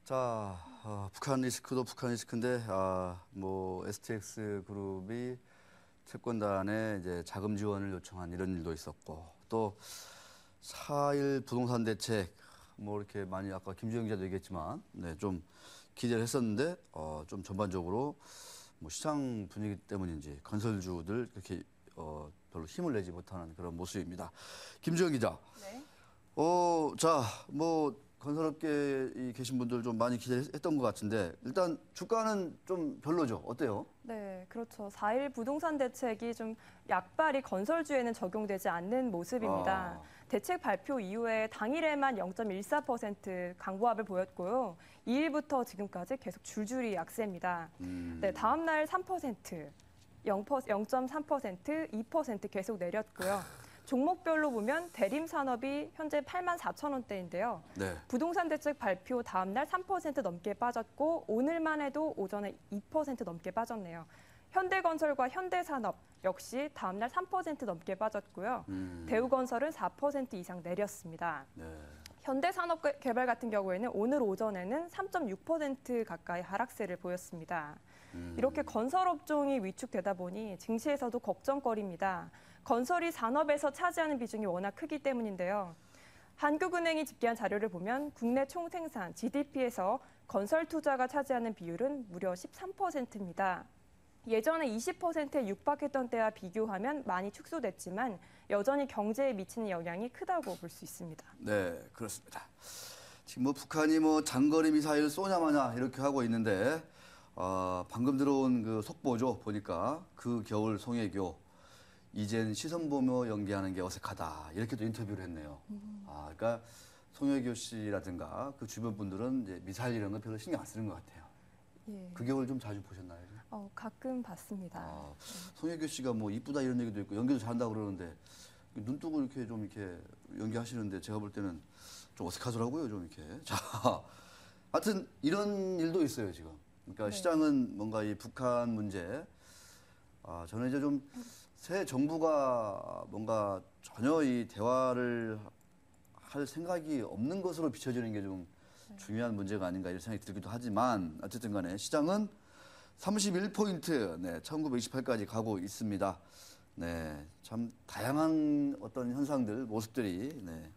자, 북한 리스크도 북한 리스크인데, 뭐 STX 그룹이 채권단에 이제 자금 지원을 요청한 이런 일도 있었고, 또 4.1 부동산 대책, 뭐 이렇게 많이 아까 김주영 기자도 얘기했지만, 네, 좀 기대를 했었는데, 좀 전반적으로 뭐 시장 분위기 때문인지 건설주들 그렇게 별로 힘을 내지 못하는 그런 모습입니다. 김주영 기자. 네. 자, 뭐 건설업계에 계신 분들 좀 많이 기대했던 것 같은데 일단 주가는 좀 별로죠. 어때요? 네, 그렇죠. 4.1 부동산 대책이 좀 약발이 건설주에는 적용되지 않는 모습입니다. 대책 발표 이후에 당일에만 0.14% 강보합을 보였고요. 2일부터 지금까지 계속 줄줄이 약세입니다. 네, 다음 날 3%, 0.3%, 2% 계속 내렸고요. 종목별로 보면 대림산업이 현재 84,000원대인데요. 네. 부동산 대책 발표 다음 날 3% 넘게 빠졌고 오늘만 해도 오전에 2% 넘게 빠졌네요. 현대건설과 현대산업 역시 다음 날 3% 넘게 빠졌고요. 대우건설은 4% 이상 내렸습니다. 네. 현대산업개발 같은 경우에는 오늘 오전에는 3.6% 가까이 하락세를 보였습니다. 이렇게 건설업종이 위축되다 보니 증시에서도 걱정거리입니다. 건설이 산업에서 차지하는 비중이 워낙 크기 때문인데요. 한국은행이 집계한 자료를 보면 국내 총생산 GDP에서 건설 투자가 차지하는 비율은 무려 13%입니다. 예전에 20%에 육박했던 때와 비교하면 많이 축소됐지만 여전히 경제에 미치는 영향이 크다고 볼 수 있습니다. 네, 그렇습니다. 지금 뭐 북한이 뭐 장거리 미사일 쏘냐 마냐 이렇게 하고 있는데 방금 들어온 그 속보죠. 보니까 그 겨울 송혜교 이젠 시선 보며 연기하는 게 어색하다 이렇게도 인터뷰를 했네요. 그러니까 송혜교 씨라든가 그 주변 분들은 이제 미사일 이런 거 별로 신경 안 쓰는 것 같아요. 예. 그 겨울 좀 자주 보셨나요? 가끔 봤습니다. 송혜교 씨가 뭐 이쁘다 이런 얘기도 있고 연기도 잘한다 그러는데 눈 뜨고 이렇게 좀 이렇게 연기하시는데 제가 볼 때는 좀 어색하더라고요, 좀 이렇게. 자, 하여튼 이런 일도 있어요 지금. 그러니까 네. 시장은 뭔가 이 북한 문제, 저는 이제 좀 새 정부가 뭔가 전혀 이 대화를 할 생각이 없는 것으로 비춰지는 게 좀 중요한 문제가 아닌가 이런 생각이 들기도 하지만 어쨌든 간에 시장은 31포인트, 네, 1928까지 가고 있습니다. 네, 참 다양한 어떤 현상들, 모습들이 네,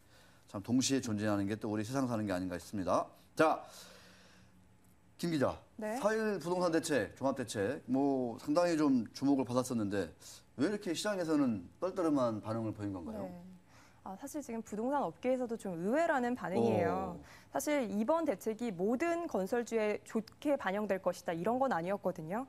참 동시에 존재하는 게 또 우리 세상 사는 게 아닌가 싶습니다. 자, 김 기자, 네. 4.1 부동산 대책, 종합대책, 뭐 상당히 좀 주목을 받았었는데 왜 이렇게 시장에서는 떨떠름한 반응을 보인 건가요? 네. 사실 지금 부동산 업계에서도 좀 의외라는 반응이에요. 사실 이번 대책이 모든 건설주에 좋게 반영될 것이다 이런 건 아니었거든요.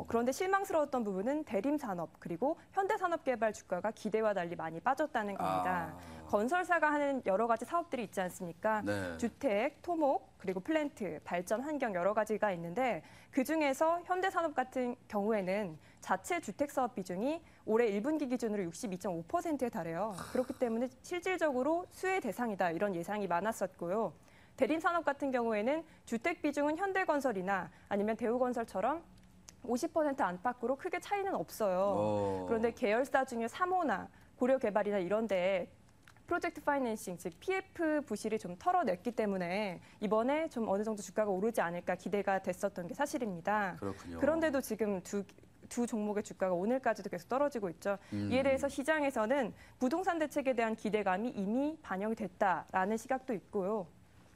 그런데 실망스러웠던 부분은 대림산업 그리고 현대산업개발 주가가 기대와 달리 많이 빠졌다는 겁니다. 건설사가 하는 여러 가지 사업들이 있지 않습니까? 네. 주택, 토목, 그리고 플랜트, 발전, 환경 여러 가지가 있는데 그중에서 현대산업 같은 경우에는 자체 주택 사업 비중이 올해 1분기 기준으로 62.5%에 달해요. 그렇기 때문에 실질적으로 수혜 대상이다 이런 예상이 많았었고요. 대림산업 같은 경우에는 주택 비중은 현대건설이나 아니면 대우건설처럼 50% 안팎으로 크게 차이는 없어요. 그런데 계열사 중에 3호나 고려개발이나 이런 데에 프로젝트 파이낸싱, 즉 PF 부실이 좀 털어냈기 때문에 이번에 좀 어느 정도 주가가 오르지 않을까 기대가 됐었던 게 사실입니다. 그렇군요. 그런데도 지금 두 종목의 주가가 오늘까지도 계속 떨어지고 있죠. 이에 대해서 시장에서는 부동산 대책에 대한 기대감이 이미 반영이 됐다라는 시각도 있고요.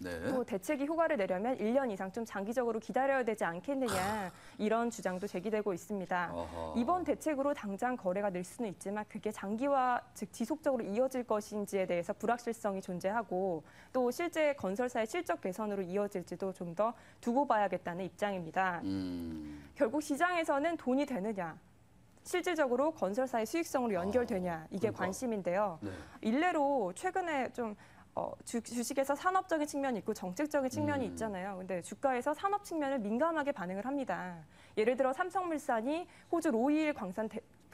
네. 또 대책이 효과를 내려면 1년 이상 좀 장기적으로 기다려야 되지 않겠느냐 이런 주장도 제기되고 있습니다. 이번 대책으로 당장 거래가 늘 수는 있지만 그게 장기화 즉 지속적으로 이어질 것인지에 대해서 불확실성이 존재하고 또 실제 건설사의 실적 개선으로 이어질지도 좀 더 두고 봐야겠다는 입장입니다. 결국 시장에서는 돈이 되느냐 실질적으로 건설사의 수익성으로 연결되냐 이게 그러니까. 관심인데요. 네. 일례로 최근에 좀 주식에서 산업적인 측면이 있고 정책적인 측면이 있잖아요. 근데 주가에서 산업 측면을 민감하게 반응을 합니다. 예를 들어 삼성물산이 호주 로이일 광산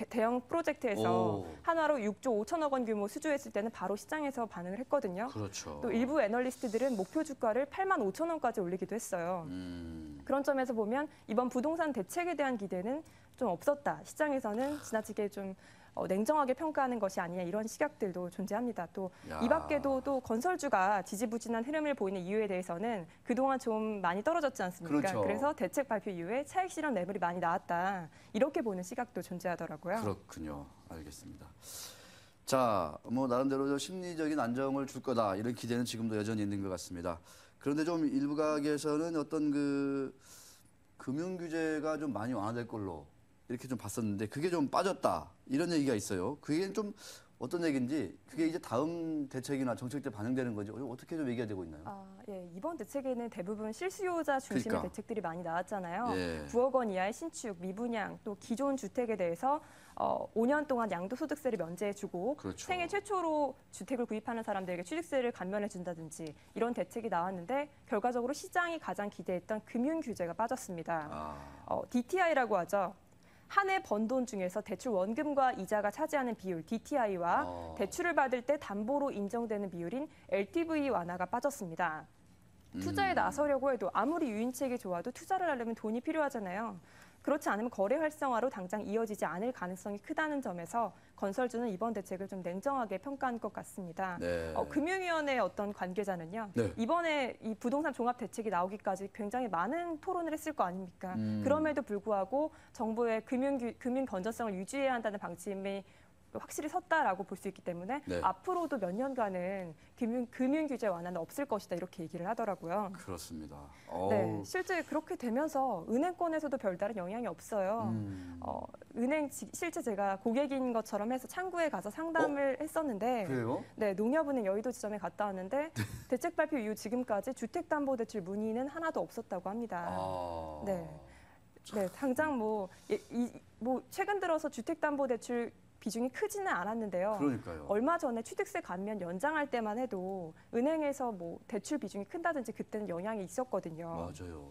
대형 프로젝트에서 한화로 6조 5천억 원 규모 수주했을 때는 바로 시장에서 반응을 했거든요. 그렇죠. 또 일부 애널리스트들은 목표 주가를 8만 5천 원까지 올리기도 했어요. 그런 점에서 보면 이번 부동산 대책에 대한 기대는 좀 없었다. 시장에서는 지나치게 좀 냉정하게 평가하는 것이 아니냐 이런 시각들도 존재합니다. 또 야. 이 밖에도 또 건설주가 지지부진한 흐름을 보이는 이유에 대해서는 그동안 좀 많이 떨어졌지 않습니까? 그렇죠. 그래서 대책 발표 이후에 차익 실현 매물이 많이 나왔다. 이렇게 보는 시각도 존재하더라고요. 그렇군요. 알겠습니다. 자, 뭐 나름대로 저 심리적인 안정을 줄 거다 이런 기대는 지금도 여전히 있는 것 같습니다. 그런데 좀 일부각에서는 어떤 그 금융 규제가 좀 많이 완화될 걸로 이렇게 좀 봤었는데 그게 좀 빠졌다 이런 얘기가 있어요. 그게 좀 어떤 얘기인지 그게 이제 다음 대책이나 정책 때 반영되는 건지 어떻게 좀 얘기가 되고 있나요? 예, 이번 대책에는 대부분 실수요자 중심의 그러니까. 대책들이 많이 나왔잖아요. 예. 9억 원 이하의 신축, 미분양, 또 기존 주택에 대해서 5년 동안 양도소득세를 면제해주고 그렇죠. 생애 최초로 주택을 구입하는 사람들에게 취득세를 감면해준다든지 이런 대책이 나왔는데 결과적으로 시장이 가장 기대했던 금융 규제가 빠졌습니다. DTI라고 하죠. 한 해 번 돈 중에서 대출 원금과 이자가 차지하는 비율 DTI와 대출을 받을 때 담보로 인정되는 비율인 LTV 완화가 빠졌습니다. 투자에 나서려고 해도 아무리 유인책이 좋아도 투자를 하려면 돈이 필요하잖아요. 그렇지 않으면 거래 활성화로 당장 이어지지 않을 가능성이 크다는 점에서 건설주는 이번 대책을 좀 냉정하게 평가한 것 같습니다. 네. 금융위원회 어떤 관계자는요. 네. 이번에 이 부동산 종합 대책이 나오기까지 굉장히 많은 토론을 했을 거 아닙니까? 그럼에도 불구하고 정부의 금융 건전성을 유지해야 한다는 방침이 확실히 섰다라고 볼 수 있기 때문에 네. 앞으로도 몇 년간은 금융 규제 완화는 없을 것이다 이렇게 얘기를 하더라고요. 그렇습니다. 네, 실제 그렇게 되면서 은행권에서도 별다른 영향이 없어요. 실제 제가 고객인 것처럼 해서 창구에 가서 상담을 했었는데, 그래요? 네, 농협은행 여의도 지점에 갔다 왔는데 대책 발표 이후 지금까지 주택담보대출 문의는 하나도 없었다고 합니다. 네, 당장 뭐 최근 들어서 주택담보대출 비중이 크지는 않았는데요. 그러니까요. 얼마 전에 취득세 감면 연장할 때만 해도 은행에서 뭐 대출 비중이 큰다든지 그때는 영향이 있었거든요. 맞아요.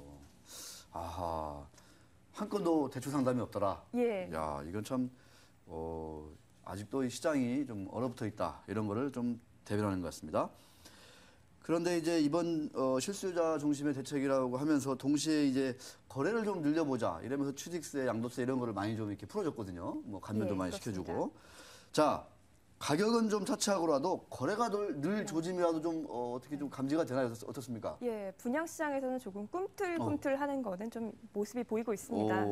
아하. 한 건도 대출 상담이 없더라. 예. 야, 이건 참 아직도 이 시장이 좀 얼어붙어 있다. 이런 거를 좀 대변하는 것 같습니다. 그런데 이제 이번 실수요자 중심의 대책이라고 하면서 동시에 이제 거래를 좀 늘려보자 이러면서 취득세, 양도세 이런 거를 많이 좀 이렇게 풀어줬거든요. 뭐 감면도 예, 많이 그렇습니다. 시켜주고. 자, 가격은 좀 차치하고라도 거래가 늘 조짐이라도 좀 어떻게 좀 감지가 되나요? 어떻습니까? 예, 분양 시장에서는 조금 꿈틀꿈틀하는 거는 좀 모습이 보이고 있습니다.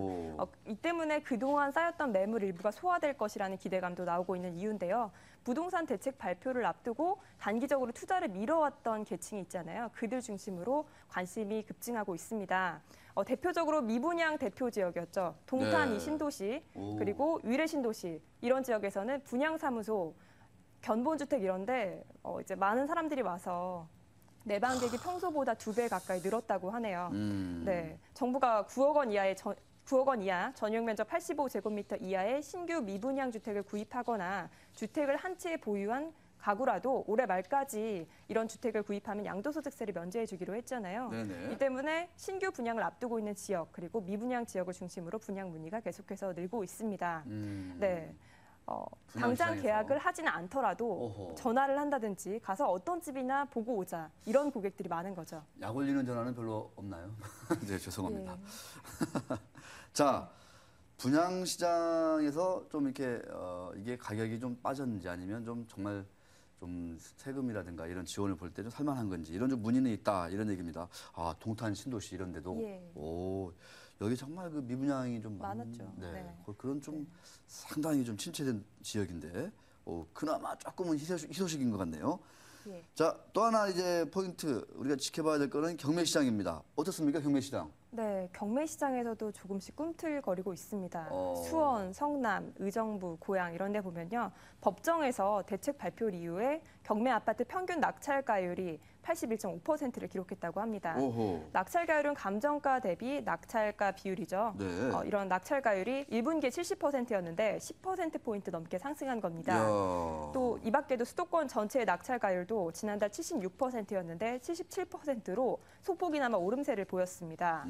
이 때문에 그동안 쌓였던 매물 일부가 소화될 것이라는 기대감도 나오고 있는 이유인데요. 부동산 대책 발표를 앞두고 단기적으로 투자를 미뤄왔던 계층이 있잖아요. 그들 중심으로 관심이 급증하고 있습니다. 대표적으로 미분양 대표 지역이었죠. 동탄 네. 이 신도시 그리고 위례 신도시 이런 지역에서는 분양사무소, 견본주택 이런데 이제 많은 사람들이 와서 내방객이 평소보다 2배 가까이 늘었다고 하네요. 네, 정부가 9억 원 이하 전용 면적 85제곱미터 이하의 신규 미분양 주택을 구입하거나 주택을 한 채 보유한 가구라도 올해 말까지 이런 주택을 구입하면 양도소득세를 면제해 주기로 했잖아요. 네네. 이 때문에 신규 분양을 앞두고 있는 지역 그리고 미분양 지역을 중심으로 분양 문의가 계속해서 늘고 있습니다. 네. 당장 시장에서. 계약을 하지는 않더라도 오호. 전화를 한다든지 가서 어떤 집이나 보고 오자 이런 고객들이 많은 거죠. 약 올리는 전화는 별로 없나요? 네, 죄송합니다. 예. 자, 분양 시장에서 좀 이렇게 이게 가격이 좀 빠졌는지 아니면 좀 정말 좀 세금이라든가 이런 지원을 볼 때 좀 살만한 건지 이런 좀 문의는 있다 이런 얘기입니다. 아, 동탄 신도시 이런 데도 예. 여기 정말 그 미분양이 좀 많았죠. 네. 네. 그런 좀 상당히 좀 침체된 지역인데 그나마 조금은 희소식인 것 같네요. 예. 자, 또 하나 이제 포인트 우리가 지켜봐야 될 거는 경매 시장입니다. 어떻습니까, 경매 시장? 네, 경매 시장에서도 조금씩 꿈틀거리고 있습니다. 어. 수원, 성남, 의정부, 고양 이런 데 보면요. 법정에서 대책 발표 이후에 경매 아파트 평균 낙찰가율이 81.5%를 기록했다고 합니다. 오호. 낙찰가율은 감정가 대비 낙찰가 비율이죠. 네. 이런 낙찰가율이 1분기에 70%였는데 10%포인트 넘게 상승한 겁니다. 이야. 또 이 밖에도 수도권 전체의 낙찰가율도 지난달 76%였는데 77%로 소폭이나마 오름세를 보였습니다.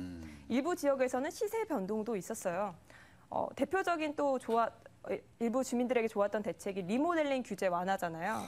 일부 지역에서는 시세 변동도 있었어요. 대표적인 또 일부 주민들에게 좋았던 대책이 리모델링 규제 완화잖아요.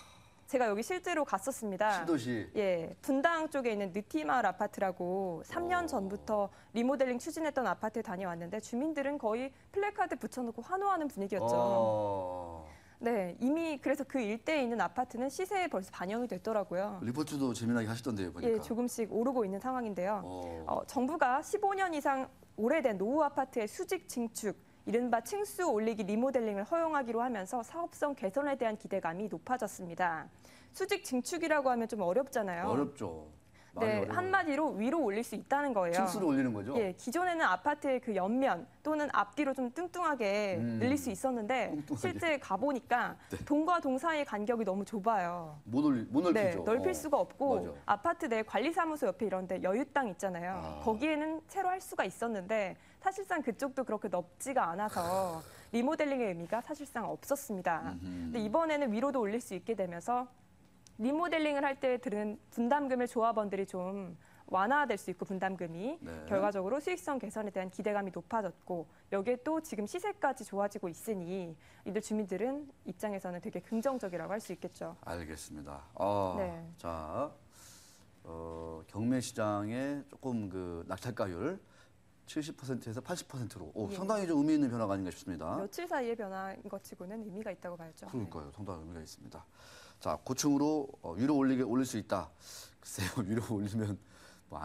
제가 여기 실제로 갔었습니다. 신도시. 예, 분당 쪽에 있는 느티마을 아파트라고 3년 전부터 리모델링 추진했던 아파트에 다녀왔는데 주민들은 거의 플래카드 붙여놓고 환호하는 분위기였죠. 네, 이미 그래서 그 일대에 있는 아파트는 시세에 벌써 반영이 됐더라고요. 리포트도 재미나게 하시던데요, 보니까. 예, 조금씩 오르고 있는 상황인데요. 어. 정부가 15년 이상 오래된 노후 아파트의 수직 증축, 이른바 층수 올리기 리모델링을 허용하기로 하면서 사업성 개선에 대한 기대감이 높아졌습니다. 수직 증축이라고 하면 좀 어렵잖아요. 어렵죠. 많이 네, 어려워요. 한마디로 위로 올릴 수 있다는 거예요. 층수를 올리는 거죠? 예, 기존에는 아파트의 그 옆면 또는 앞뒤로 좀 뚱뚱하게 늘릴 수 있었는데 뚱뚱하게. 실제 가보니까 동과 동 사이의 간격이 너무 좁아요. 못 넓히죠. 네, 넓힐 수가 없고 맞아. 아파트 내 관리사무소 옆에 이런 데 여유 땅 있잖아요. 아. 거기에는 채로 할 수가 있었는데 사실상 그쪽도 그렇게 넓지가 않아서 리모델링의 의미가 사실상 없었습니다. 근데 이번에는 위로도 올릴 수 있게 되면서 리모델링을 할 때 드는 분담금을 조합원들이 좀 완화될 수 있고 분담금이 네. 결과적으로 수익성 개선에 대한 기대감이 높아졌고 여기에 또 지금 시세까지 좋아지고 있으니 이들 주민들은 입장에서는 되게 긍정적이라고 할 수 있겠죠. 알겠습니다. 네. 자, 경매 시장의 조금 그 낙찰가율 70%에서 80%로 예. 상당히 좀 의미 있는 변화가 아닌가 싶습니다. 며칠 사이의 변화인 것 치고는 의미가 있다고 봐야죠. 그러니까요. 상당히 의미가 있습니다. 자, 고층으로 위로 올릴 수 있다. 글쎄요, 위로 올리면 뭐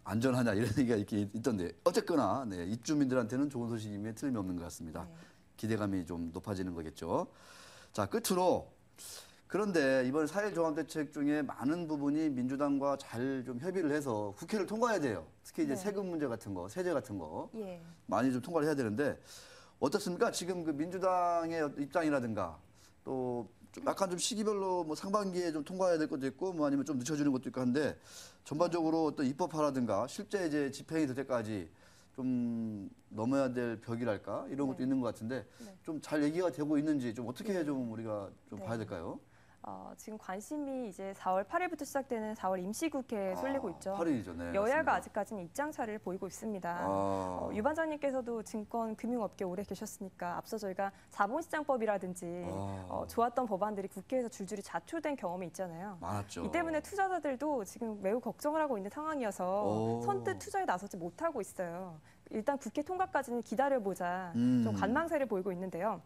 안전하냐 이런 얘기가 있던데 어쨌거나 네, 입주민들한테는 좋은 소식임에 틀림이 없는 것 같습니다. 네. 기대감이 좀 높아지는 거겠죠. 자, 끝으로 그런데 이번 4.1 종합대책 중에 많은 부분이 민주당과 잘 좀 협의를 해서 국회를 통과해야 돼요. 특히 이제 네. 세금 문제 같은 거, 세제 같은 거 예. 많이 좀 통과를 해야 되는데 어떻습니까? 지금 그 민주당의 입장이라든가 또 좀 약간 좀 시기별로 뭐 상반기에 좀 통과해야 될 것도 있고 뭐 아니면 좀 늦춰지는 것도 있고 한데 전반적으로 어떤 입법화라든가 실제 이제 집행이 될 때까지 좀 넘어야 될 벽이랄까 이런 것도 네. 있는 것 같은데 네. 좀 잘 얘기가 되고 있는지 좀 어떻게 좀 우리가 좀 네. 봐야 될까요? 지금 관심이 이제 4월 8일부터 시작되는 4월 임시국회에 쏠리고 있죠. 8일이죠. 네, 여야가 맞습니다. 아직까지는 입장차를 보이고 있습니다. 아. 유 반장님께서도 증권 금융업계 오래 계셨으니까 앞서 저희가 자본시장법이라든지 아. 좋았던 법안들이 국회에서 줄줄이 자초된 경험이 있잖아요. 많았죠. 이 때문에 투자자들도 지금 매우 걱정을 하고 있는 상황이어서 오. 선뜻 투자에 나서지 못하고 있어요. 일단 국회 통과까지는 기다려보자 좀 관망세를 보이고 있는데요.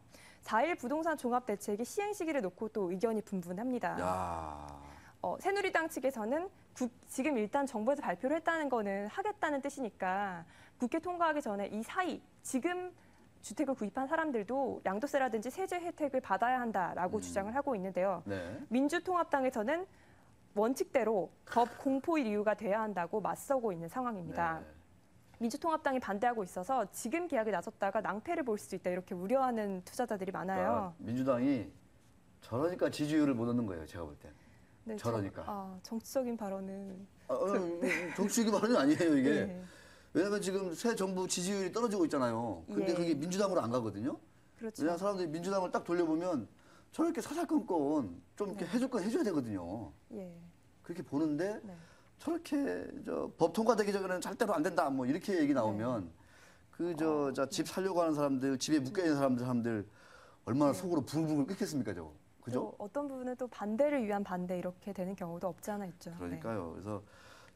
4.1 부동산 종합대책이 시행 시기를 놓고 또 의견이 분분합니다. 야. 새누리당 측에서는 지금 일단 정부에서 발표를 했다는 거는 하겠다는 뜻이니까 국회 통과하기 전에 이 사이 지금 주택을 구입한 사람들도 양도세라든지 세제 혜택을 받아야 한다라고 주장을 하고 있는데요. 네. 민주통합당에서는 원칙대로 법 공포일 이유가 돼야 한다고 맞서고 있는 상황입니다. 네. 민주통합당이 반대하고 있어서 지금 계약에 나섰다가 낭패를 볼 수 있다 이렇게 우려하는 투자자들이 많아요. 그러니까 민주당이 저러니까 지지율을 못 얻는 거예요. 제가 볼 때. 네, 저러니까. 정치적인 발언은 정치적인 발언이 아니에요, 이게. 예, 왜냐면 지금 새 정부 지지율이 떨어지고 있잖아요. 근데 예. 그게 민주당으로 안 가거든요. 그렇죠. 왜냐면 사람들이 민주당을 딱 돌려보면 저렇게 사사건건 좀 이렇게 해줄 건 해줘야 되거든요. 예, 그렇게 보는데 네. 저렇게 법 통과되기 전에는 절대로 안 된다. 뭐 이렇게 얘기 나오면 집 살려고 하는 사람들, 집에 묶여 있는 사람들 얼마나 속으로 붕붕 끓겠습니까, 저거. 그죠? 또 어떤 부분은 또 반대를 위한 반대 이렇게 되는 경우도 없지 않아 있죠. 그러니까요. 그래서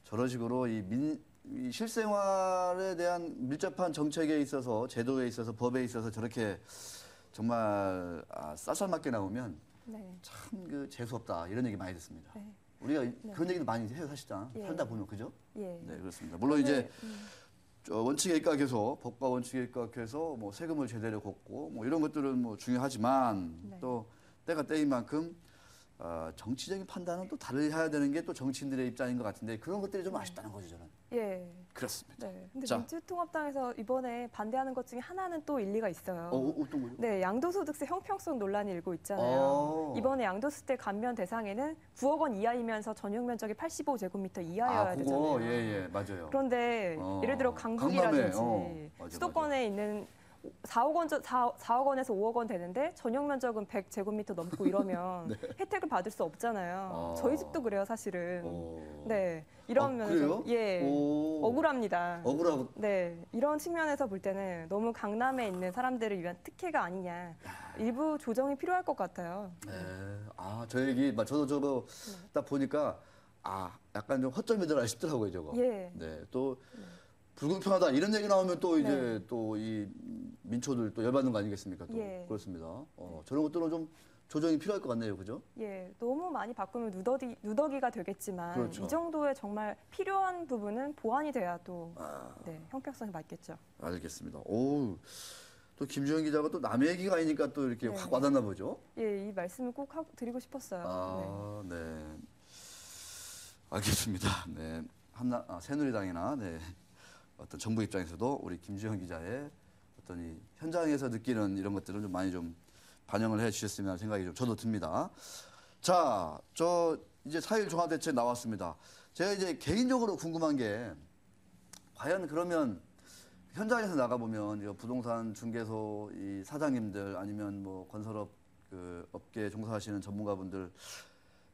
저런 식으로 이 실생활에 대한 밀접한 정책에 있어서 제도에 있어서 법에 있어서 저렇게 정말 쌀쌀맞게 나오면 네. 참 그 재수 없다 이런 얘기 많이 듣습니다. 네. 우리가 그런 얘기도 많이 해요, 사실상. 예. 살다 보면 그죠? 예. 네, 그렇습니다. 물론 이제 저 원칙에 입각해서 법과 원칙에 입각해서 뭐 세금을 제대로 걷고 뭐 이런 것들은 뭐 중요하지만 네. 또 때가 때인 만큼 정치적인 판단은 또 다르야 되는 게 또 정치인들의 입장인 것 같은데 그런 것들이 좀 아쉽다는 거죠, 저는. 예. 그렇습니다. 네. 근데 자. 민주통합당에서 이번에 반대하는 것 중에 하나는 또 일리가 있어요. 어떤 거요? 네, 양도소득세 형평성 논란이 일고 있잖아요. 이번에 양도소득세 감면 대상에는 9억 원 이하이면서 전용 면적이 85제곱미터 이하여야 그거 되잖아요. 예, 맞아요. 그런데 어, 예를 들어 강북이라든지 강남에, 맞아, 수도권에 있는 4억 원에서 5억 원 되는데 전용 면적은 100제곱미터 넘고 이러면 혜택을 받을 수 없잖아요. 저희 집도 그래요, 사실은. 네, 이런 면에서 그래요? 예, 억울합니다. 억울하고 네, 이런 측면에서 볼 때는 너무 강남에 있는 사람들을 위한 특혜가 아니냐. 일부 조정이 필요할 것 같아요. 네. 저 얘기 저도 저거 딱 보니까 약간 좀 허점이더라 싶더라고요, 저거. 예. 네. 또 불공평하다 이런 얘기 나오면 또 이제 네. 또 이 민초들 또 열받는 거 아니겠습니까? 또 예. 그렇습니다. 저런 것들은 좀 조정이 필요할 것 같네요, 그죠? 예, 너무 많이 바꾸면 누더기가 되겠지만 그렇죠. 이 정도의 정말 필요한 부분은 보완이 돼야 또 아. 네, 형평성이 맞겠죠. 알겠습니다. 오, 또 김주영 기자가 또 남의 얘기가 아니니까 또 이렇게 네. 확 와닿나 보죠? 예, 이 말씀을 꼭 드리고 싶었어요. 아, 네. 알겠습니다. 네. 새누리당이나 네. 어떤 정부 입장에서도 우리 김주영 기자의 어떤 이 현장에서 느끼는 이런 것들을 좀 많이 좀 반영을 해 주셨으면 하는 생각이 좀 저도 듭니다. 자, 저 이제 4.1 종합대책 나왔습니다. 제가 이제 개인적으로 궁금한 게 과연 그러면 현장에서 나가보면 이 부동산 중개소 이 사장님들 아니면 뭐 건설업 그 업계에 종사하시는 전문가분들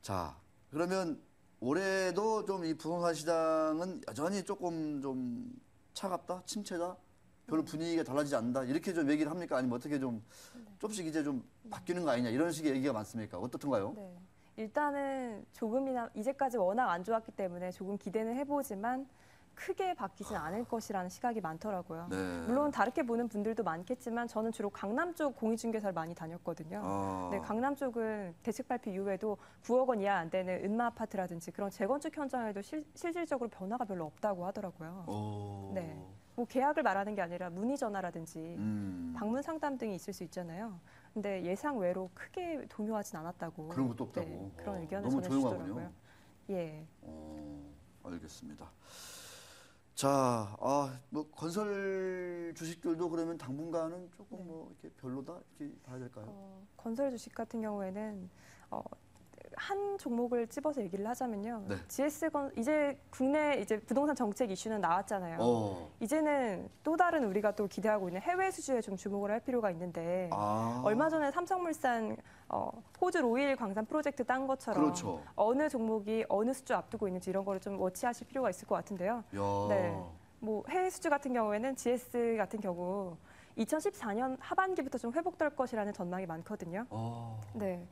자, 그러면 올해도 좀 이 부동산 시장은 여전히 조금 좀 차갑다? 침체다? 별로 분위기가 달라지지 않는다? 이렇게 좀 얘기를 합니까? 아니면 어떻게 좀 조금씩 이제 좀 바뀌는 거 아니냐? 이런 식의 얘기가 많습니까? 어떻던가요? 네. 일단은 조금이나 이제까지 워낙 안 좋았기 때문에 조금 기대는 해보지만 크게 바뀌진 않을 것이라는 시각이 많더라고요. 네. 물론 다르게 보는 분들도 많겠지만 저는 주로 강남 쪽 공익중개사를 많이 다녔거든요. 아. 네, 강남 쪽은 대책 발표 이후에도 9억 원 이하 안 되는 은마 아파트라든지 그런 재건축 현장에도 실질적으로 변화가 별로 없다고 하더라고요. 오. 네. 뭐 계약을 말하는 게 아니라 문의 전화라든지 방문 음. 상담 등이 있을 수 있잖아요. 근데 예상 외로 크게 동요하진 않았다고. 그런 것도 없다고. 네, 그런 의견을 너무 전해주시더라고요. 조용하군요. 예. 알겠습니다. 자, 뭐 건설 주식들도 그러면 당분간은 조금 네. 뭐 이렇게 별로다 이렇게 봐야 될까요? 건설 주식 같은 경우에는 한 종목을 집어서 얘기를 하자면요. 네. 이제 국내 이제 부동산 정책 이슈는 나왔잖아요. 이제는 또 다른 우리가 또 기대하고 있는 해외 수주에 좀 주목을 할 필요가 있는데 얼마 전에 삼성물산 호주 로일 광산 프로젝트 딴 것처럼 그렇죠. 어느 종목이 어느 수주 앞두고 있는지 이런 거를 좀 워치하실 필요가 있을 것 같은데요. 야. 네. 뭐 해외 수주 같은 경우에는 GS 같은 경우 2014년 하반기부터 좀 회복될 것이라는 전망이 많거든요. 네.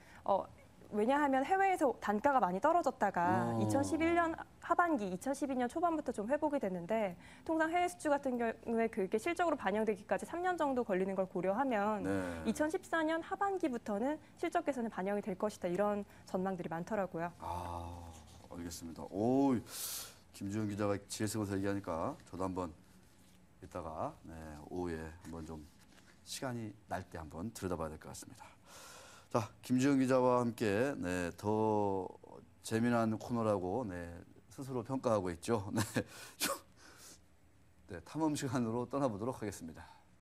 왜냐하면 해외에서 단가가 많이 떨어졌다가 2011년 하반기, 2012년 초반부터 좀 회복이 됐는데 통상 해외 수주 같은 경우에 그게 실적으로 반영되기까지 3년 정도 걸리는 걸 고려하면 네. 2014년 하반기부터는 실적 개선이 반영이 될 것이다 이런 전망들이 많더라고요. 알겠습니다. 오, 김주영 기자가 GS건설 얘기하니까 저도 한번 이따가 오후에 한번 좀 시간이 날 때 한번 들여다봐야 될 것 같습니다. 자, 김주영 기자와 함께 더 재미난 코너라고 스스로 평가하고 있죠. 탐험 시간으로 떠나보도록 하겠습니다.